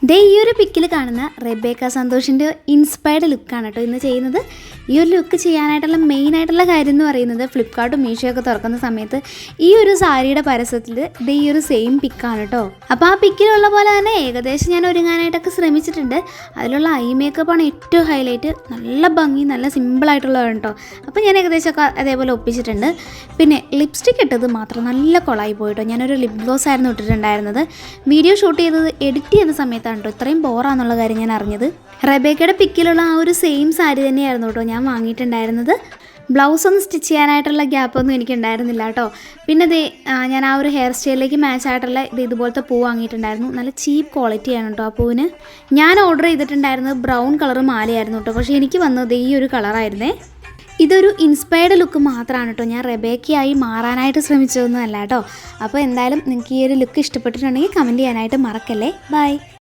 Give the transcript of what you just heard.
ദേ ഈ ഒരു പിക്കിൽ കാണുന്ന റെബേക്ക സന്തോഷിൻ്റെ ഇൻസ്പയർഡ് ലുക്കാണ് കേട്ടോ ഇന്ന് ചെയ്യുന്നത്. ഈ ഒരു ലുക്ക് ചെയ്യാനായിട്ടുള്ള മെയിനായിട്ടുള്ള കാര്യം എന്ന് പറയുന്നത് ഫ്ലിപ്കാർട്ടും മീഷോയൊക്കെ തുറക്കുന്ന സമയത്ത് ഈ ഒരു സാരിയുടെ പരസ്യത്തിൽ ദേ ഈ ഒരു സെയിം പിക്കാണ് കേട്ടോ. അപ്പോൾ ആ പിക്കിലുള്ള പോലെ തന്നെ ഏകദേശം ഞാൻ ഒരുങ്ങാനായിട്ടൊക്കെ ശ്രമിച്ചിട്ടുണ്ട്. അതിലുള്ള ഐ മേക്കപ്പാണ് ഏറ്റവും ഹൈലൈറ്റ്. നല്ല ഭംഗി, നല്ല സിമ്പിളായിട്ടുള്ളതാണ് കേട്ടോ. അപ്പോൾ ഞാൻ ഏകദേശമൊക്കെ അതേപോലെ ഒപ്പിച്ചിട്ടുണ്ട്. പിന്നെ ലിപ്സ്റ്റിക് ഇട്ടത് മാത്രം നല്ല കൊളായി പോയിട്ടോ. ഞാനൊരു ലിപ് ഗ്ലോസ് ആയിരുന്നു ഇട്ടിട്ടുണ്ടായിരുന്നത്. വീഡിയോ ഷൂട്ട് ചെയ്തത് എഡിറ്റ് ചെയ്യുന്ന സമയത്താണ് കേട്ടോ ഇത്രയും ബോറാന്നുള്ള കാര്യം ഞാൻ അറിഞ്ഞത്. റെബേക്കയുടെ പിക്കിലുള്ള ആ ഒരു സെയിം സാരി തന്നെയായിരുന്നു കേട്ടോ ഞാൻ വാങ്ങിയിട്ടുണ്ടായിരുന്നത്. ബ്ലൗസ് ഒന്ന് സ്റ്റിച്ച് ചെയ്യാനായിട്ടുള്ള ഗ്യാപ്പൊന്നും എനിക്കുണ്ടായിരുന്നില്ല കേട്ടോ. പിന്നെ ഞാൻ ആ ഒരു ഹെയർ സ്റ്റൈലിലേക്ക് മാച്ച് ആയിട്ടുള്ള ഇതുപോലത്തെ പൂ വാങ്ങിയിട്ടുണ്ടായിരുന്നു. നല്ല ചീപ്പ് ക്വാളിറ്റിയാണ് കേട്ടോ ആ പൂവിന്. ഞാൻ ഓർഡർ ചെയ്തിട്ടുണ്ടായിരുന്നത് ബ്രൗൺ കളർ മാലയായിരുന്നു കേട്ടോ. പക്ഷേ എനിക്ക് വന്നത് ഈ ഒരു കളറായിരുന്നേ. ഇതൊരു ഇൻസ്പയർഡ് ലുക്ക് മാത്രമാണ് കേട്ടോ. ഞാൻ റെബേക്കയായി മാറാനായിട്ട് ശ്രമിച്ചതൊന്നും അല്ല കേട്ടോ. അപ്പോൾ എന്തായാലും നിങ്ങൾക്ക് ഈ ഒരു ലുക്ക് ഇഷ്ടപ്പെട്ടിട്ടുണ്ടെങ്കിൽ കമൻറ്റ് ചെയ്യാനായിട്ട് മറക്കല്ലേ. ബൈ.